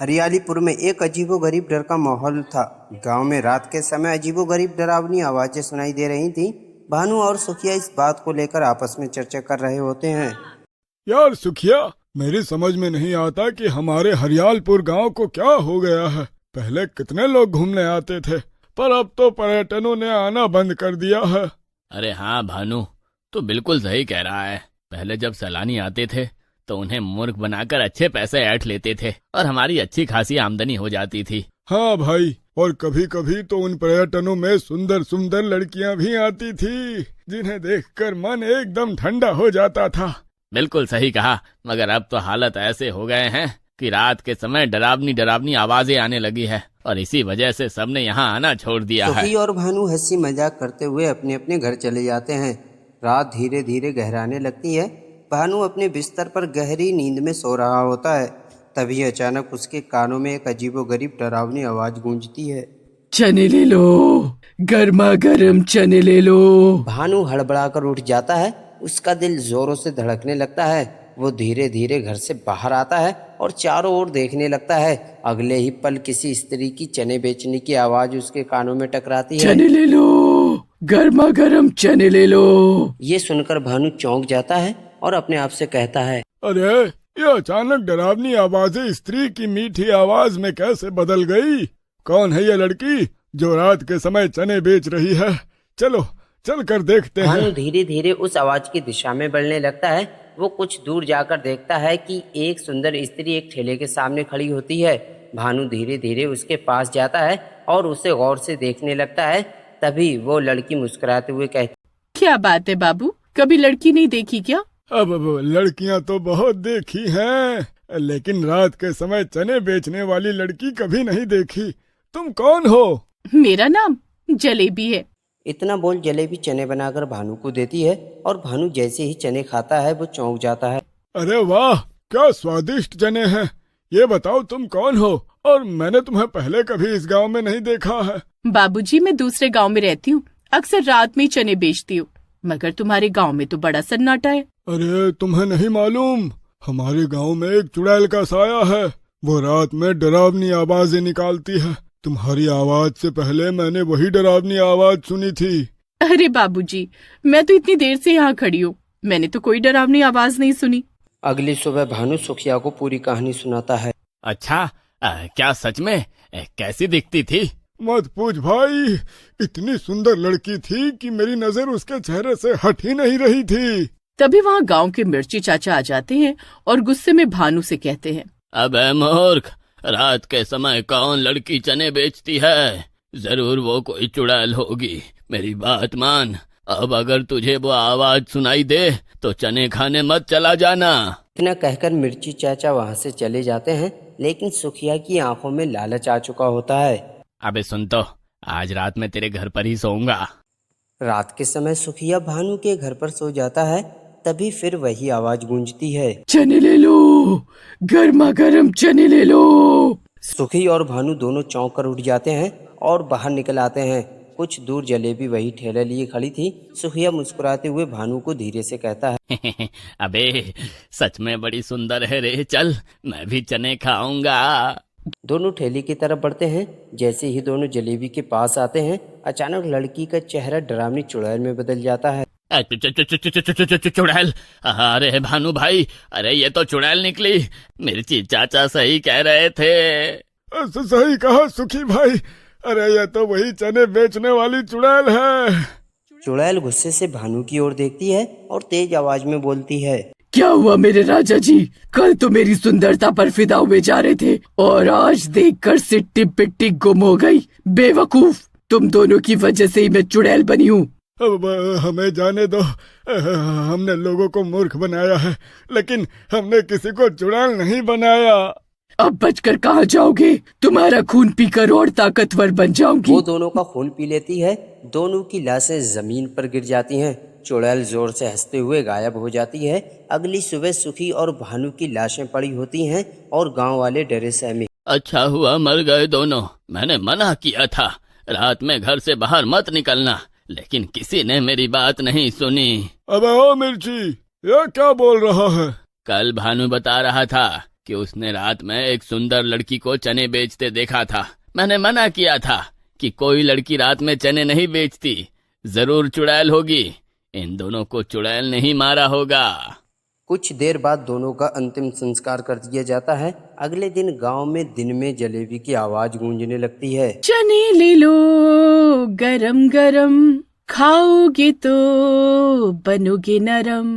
हरियालीपुर में एक अजीबोगरीब डर का माहौल था। गांव में रात के समय अजीबोगरीब डरावनी आवाजें सुनाई दे रही थीं। भानु और सुखिया इस बात को लेकर आपस में चर्चा कर रहे होते हैं। यार सुखिया, मेरी समझ में नहीं आता कि हमारे हरियालपुर गांव को क्या हो गया है। पहले कितने लोग घूमने आते थे, पर अब तो पर्यटकों ने आना बंद कर दिया है। अरे हाँ भानु, तू बिल्कुल सही कह रहा है। पहले जब सैलानी आते थे तो उन्हें मूर्ख बनाकर अच्छे पैसे ऐंठ लेते थे और हमारी अच्छी खासी आमदनी हो जाती थी। हाँ भाई, और कभी कभी तो उन पर्यटनों में सुंदर सुंदर लड़कियां भी आती थी, जिन्हें देखकर मन एकदम ठंडा हो जाता था। बिल्कुल सही कहा, मगर अब तो हालत ऐसे हो गए हैं कि रात के समय डरावनी डरावनी आवाजें आने लगी है और इसी वजह से सबने यहाँ आना छोड़ दिया है। सुखी और भानु हंसी मजाक करते हुए अपने अपने घर चले जाते हैं। रात धीरे धीरे गहराने लगती है। भानु अपने बिस्तर पर गहरी नींद में सो रहा होता है। तभी अचानक उसके कानों में एक अजीबोगरीब डरावनी आवाज गूंजती है। चने ले लो, गर्मा गर्म चने ले लो। भानु हड़बड़ाकर उठ जाता है। उसका दिल जोरों से धड़कने लगता है। वो धीरे धीरे घर से बाहर आता है और चारों ओर देखने लगता है। अगले ही पल किसी स्त्री की चने बेचने की आवाज उसके कानों में टकराती है। चने ले लो, गर्मा गर्म चने ले लो। ये सुनकर भानु चौंक जाता है और अपने आप से कहता है, अरे ये अचानक डरावनी आवाजें स्त्री की मीठी आवाज में कैसे बदल गई? कौन है ये लड़की जो रात के समय चने बेच रही है? चलो चल कर देखते हैं। भानु धीरे धीरे उस आवाज की दिशा में बढ़ने लगता है। वो कुछ दूर जाकर देखता है कि एक सुंदर स्त्री एक ठेले के सामने खड़ी होती है। भानु धीरे धीरे उसके पास जाता है और उसे गौर से देखने लगता है। तभी वो लड़की मुस्कुराते हुए कहती, क्या बात है बाबू, कभी लड़की नहीं देखी क्या? अब लड़कियां तो बहुत देखी हैं, लेकिन रात के समय चने बेचने वाली लड़की कभी नहीं देखी। तुम कौन हो? मेरा नाम जलेबी है। इतना बोल जलेबी चने बनाकर भानु को देती है और भानु जैसे ही चने खाता है वो चौंक जाता है। अरे वाह, क्या स्वादिष्ट चने हैं। ये बताओ तुम कौन हो, और मैंने तुम्हें पहले कभी इस गांव में नहीं देखा है। बाबूजी, मैं दूसरे गांव में रहती हूँ, अक्सर रात में ही चने बेचती हूँ, मगर तुम्हारे गांव में तो बड़ा सन्नाटा है। अरे तुम्हें नहीं मालूम, हमारे गांव में एक चुड़ैल का साया है। वो रात में डरावनी आवाजें निकालती है। तुम्हारी आवाज से पहले मैंने वही डरावनी आवाज सुनी थी। अरे बाबूजी, मैं तो इतनी देर से यहाँ खड़ी हूँ, मैंने तो कोई डरावनी आवाज नहीं सुनी। अगली सुबह भानु सुखिया को पूरी कहानी सुनाता है। अच्छा, क्या सच में? कैसी दिखती थी? मत पूछ भाई, इतनी सुंदर लड़की थी कि मेरी नजर उसके चेहरे से हट ही नहीं रही थी। तभी वहाँ गांव के मिर्ची चाचा आ जाते हैं और गुस्से में भानु से कहते हैं, अबे मूर्ख, रात के समय कौन लड़की चने बेचती है? जरूर वो कोई चुड़ैल होगी। मेरी बात मान, अब अगर तुझे वो आवाज सुनाई दे तो चने खाने मत चला जाना। इतना कहकर मिर्ची चाचा वहाँ से चले जाते हैं, लेकिन सुखिया की आंखों में लालच आ चुका होता है। अबे सुन तो, आज रात में तेरे घर पर ही सोऊंगा। रात के समय सुखिया भानु के घर पर सो जाता है। तभी फिर वही आवाज गूंजती है, चने ले लो, गर्मा गर्म चने ले लो। सुखी और भानु दोनों चौंक कर उठ जाते हैं और बाहर निकल आते हैं। कुछ दूर जलेबी वही ठेला लिए खड़ी थी। सुखिया मुस्कुराते हुए भानु को धीरे से कहता है, अबे सच में बड़ी सुंदर है रे, चल मैं भी चने खाऊंगा। दोनों ठेले की तरफ बढ़ते हैं। जैसे ही दोनों जलेबी के पास आते हैं, अचानक लड़की का चेहरा डरावनी चुड़ैल में बदल जाता है। चुड़ैल? अरे भानु भाई, अरे ये तो चुड़ैल निकली। मिर्ची चाचा सही कह रहे थे। सही कहा सुखी भाई, अरे ये तो वही चने बेचने वाली चुड़ैल है। चुड़ैल गुस्से से भानु की ओर देखती है और तेज आवाज में बोलती है, क्या हुआ मेरे राजा जी? कल तो मेरी सुंदरता पर फिदा हुए जा रहे थे और आज देखकर सिट्टी पिट्टी गुम हो गई। बेवकूफ, तुम दोनों की वजह से ही मैं चुड़ैल बनी हूँ। अब हमें जाने दो, हमने लोगों को मूर्ख बनाया है, लेकिन हमने किसी को चुड़ैल नहीं बनाया। अब बचकर कहाँ जाओगे? तुम्हारा खून पीकर और ताकतवर बन जाऊंगी। वो दोनों का खून पी लेती है। दोनों की लाशें जमीन पर गिर जाती हैं। चुड़ैल जोर से हंसते हुए गायब हो जाती है। अगली सुबह सुखी और भानु की लाशें पड़ी होती हैं और गांव वाले डरे सहमे। अच्छा हुआ मर गए दोनों, मैंने मना किया था रात में घर से बाहर मत निकलना, लेकिन किसी ने मेरी बात नहीं सुनी। अबे ओ मिर्ची, ये क्या बोल रहा है? कल भानु बता रहा था कि उसने रात में एक सुंदर लड़की को चने बेचते देखा था। मैंने मना किया था कि कोई लड़की रात में चने नहीं बेचती, जरूर चुड़ैल होगी। इन दोनों को चुड़ैल नहीं मारा होगा। कुछ देर बाद दोनों का अंतिम संस्कार कर दिया जाता है। अगले दिन गांव में दिन में जलेबी की आवाज गूंजने लगती है। चने ले लो गरम गरम, खाओगे तो बनोगे नरम।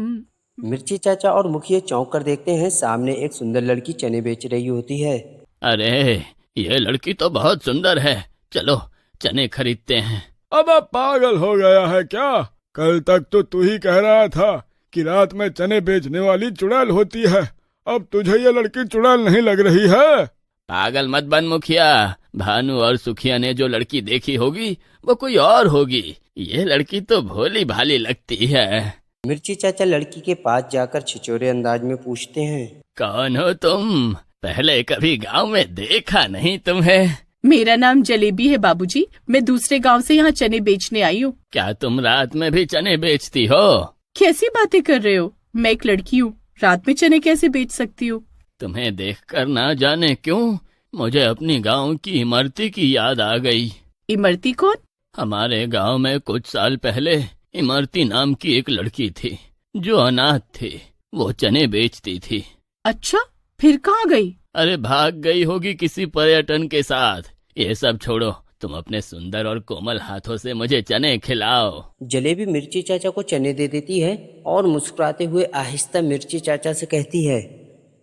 मिर्ची चाचा और मुखिया चौंक कर देखते हैं, सामने एक सुंदर लड़की चने बेच रही होती है। अरे ये लड़की तो बहुत सुंदर है, चलो चने खरीदते हैं। अब पागल हो गया है क्या? कल तक तो तू ही कह रहा था कि रात में चने बेचने वाली चुड़ैल होती है। अब तुझे ये लड़की चुड़ैल नहीं लग रही है? पागल मत बन मुखिया। भानु और सुखिया ने जो लड़की देखी होगी वो कोई और होगी। ये लड़की तो भोली भाली लगती है। मिर्ची चाचा लड़की के पास जाकर छिछोरे अंदाज में पूछते हैं, कौन हो तुम? पहले कभी गांव में देखा नहीं तुम्हें। मेरा नाम जलेबी है बाबूजी, मैं दूसरे गांव से यहाँ चने बेचने आई हूँ। क्या तुम रात में भी चने बेचती हो? कैसी बातें कर रहे हो? मैं एक लड़की हूँ, रात में चने कैसे बेच सकती हूँ? तुम्हें देखकर ना जाने क्यों मुझे अपनी गांव की इमरती की याद आ गई। इमरती कौन? हमारे गांव में कुछ साल पहले इमरती नाम की एक लड़की थी जो अनाथ थी। वो चने बेचती थी। अच्छा, फिर कहाँ गई? अरे भाग गई होगी किसी पर्यटन के साथ। ये सब छोड़ो, तुम अपने सुंदर और कोमल हाथों से मुझे चने खिलाओ। जलेबी मिर्ची चाचा को चने दे देती है और मुस्कुराते हुए आहिस्ता मिर्ची चाचा से कहती है,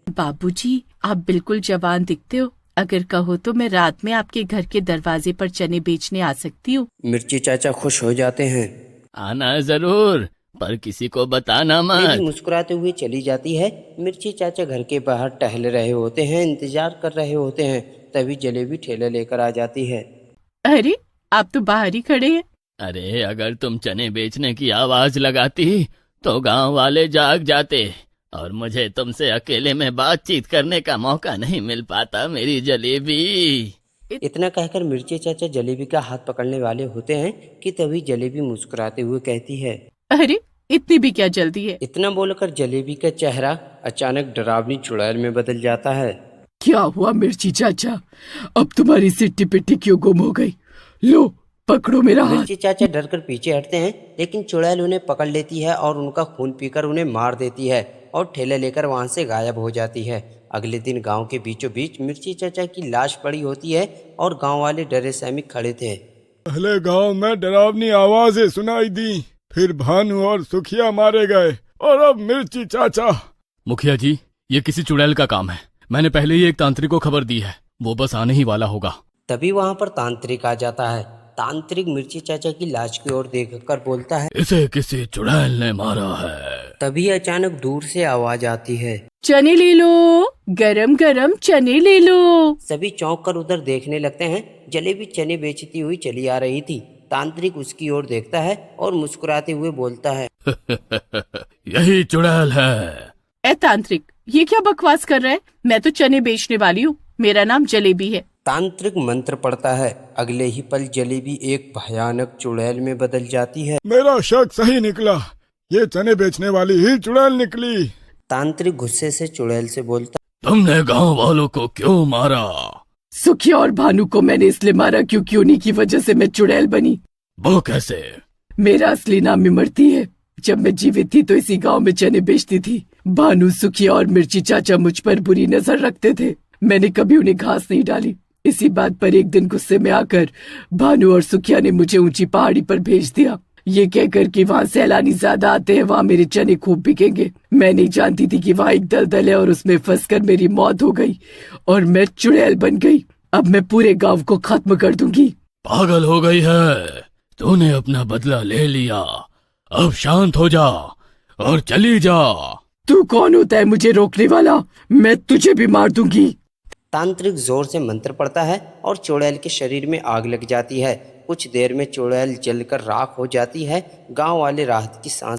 बाबूजी आप बिल्कुल जवान दिखते हो, अगर कहो तो मैं रात में आपके घर के दरवाजे पर चने बेचने आ सकती हूँ। मिर्ची चाचा खुश हो जाते हैं। आना जरूर, पर किसी को बताना जलेबी मत। मुस्कुराते हुए चली जाती है। मिर्ची चाचा घर के बाहर टहल रहे होते हैं, इंतजार कर रहे होते हैं। तभी जलेबी ठेला लेकर आ जाती है। अरे आप तो बाहर ही खड़े हैं। अरे अगर तुम चने बेचने की आवाज लगाती तो गांव वाले जाग जाते और मुझे तुमसे अकेले में बातचीत करने का मौका नहीं मिल पाता मेरी जलेबी। इतना कहकर मिर्ची चाचा जलेबी का हाथ पकड़ने वाले होते हैं कि तभी जलेबी मुस्कुराते हुए कहती है, अरे इतनी भी क्या जल्दी है? इतना बोलकर जलेबी का चेहरा अचानक डरावनी चुड़ैल में बदल जाता है। क्या हुआ मिर्ची चाचा, अब तुम्हारी सिट्टी पिट्टी क्यों गुम हो गई? लो पकड़ो मेरा हाथ। मिर्ची चाचा डरकर पीछे हटते हैं, लेकिन चुड़ैल उन्हें पकड़ लेती है और उनका खून पीकर उन्हें मार देती है और ठेला लेकर वहां से गायब हो जाती है। अगले दिन गांव के बीचों बीच मिर्ची चाचा की लाश पड़ी होती है और गांव वाले डरे सहमे खड़े थे। पहले गांव में डरावनी आवाजें सुनाई दी, फिर भानु और सुखिया मारे गए और अब मिर्ची चाचा। मुखिया जी, ये किसी चुड़ैल का काम है। मैंने पहले ही एक तांत्रिक को खबर दी है, वो बस आने ही वाला होगा। तभी वहां पर तांत्रिक आ जाता है। तांत्रिक मिर्ची चाचा की लाश की ओर देखकर बोलता है, इसे किसी चुड़ैल ने मारा है। तभी अचानक दूर से आवाज आती है, चने ले लो, गरम गरम चने ले लो। सभी चौंक कर उधर देखने लगते हैं। जलेबी चने बेचती हुई चली आ रही थी। तांत्रिक उसकी ओर देखता है और मुस्कुराते हुए बोलता है, यही चुड़ैल है। ए तांत्रिक, ये क्या बकवास कर रहा है? मैं तो चने बेचने वाली हूँ, मेरा नाम जलेबी है। तांत्रिक मंत्र पढ़ता है। अगले ही पल जलेबी एक भयानक चुड़ैल में बदल जाती है। मेरा शक सही निकला, ये चने बेचने वाली ही चुड़ैल निकली। तांत्रिक गुस्से से चुड़ैल से बोलता, तुमने गांव वालों को क्यों मारा? सुखिया और भानु को मैंने इसलिए मारा क्योंकि उन्हीं की वजह से मैं चुड़ैल बनी। वो कैसे? मेरा असली नाम इमरती है। जब मैं जीवित थी तो इसी गांव में चने बेचती थी। भानु, सुखिया और मिर्ची चाचा मुझ पर बुरी नजर रखते थे। मैंने कभी उन्हें घास नहीं डाली। इसी बात पर एक दिन गुस्से में आकर भानु और सुखिया ने मुझे ऊंची पहाड़ी पर भेज दिया, ये कहकर कि वहाँ सैलानी ज्यादा आते हैं, वहाँ मेरे चने खूब बिकेंगे। मैं नहीं जानती थी कि वहाँ एक दलदल है और उसमें फंसकर मेरी मौत हो गई और मैं चुड़ैल बन गई। अब मैं पूरे गांव को खत्म कर दूंगी। पागल हो गई है, तूने अपना बदला ले लिया। अब शांत हो जा और चली जा। तू कौन होता है मुझे रोकने वाला? मैं तुझे भी मार दूंगी। तांत्रिक जोर से मंत्र पढ़ता है और चुड़ैल के शरीर में आग लग जाती है। कुछ देर में चुड़ैल जलकर राख हो जाती है। गांव वाले राहत की सांस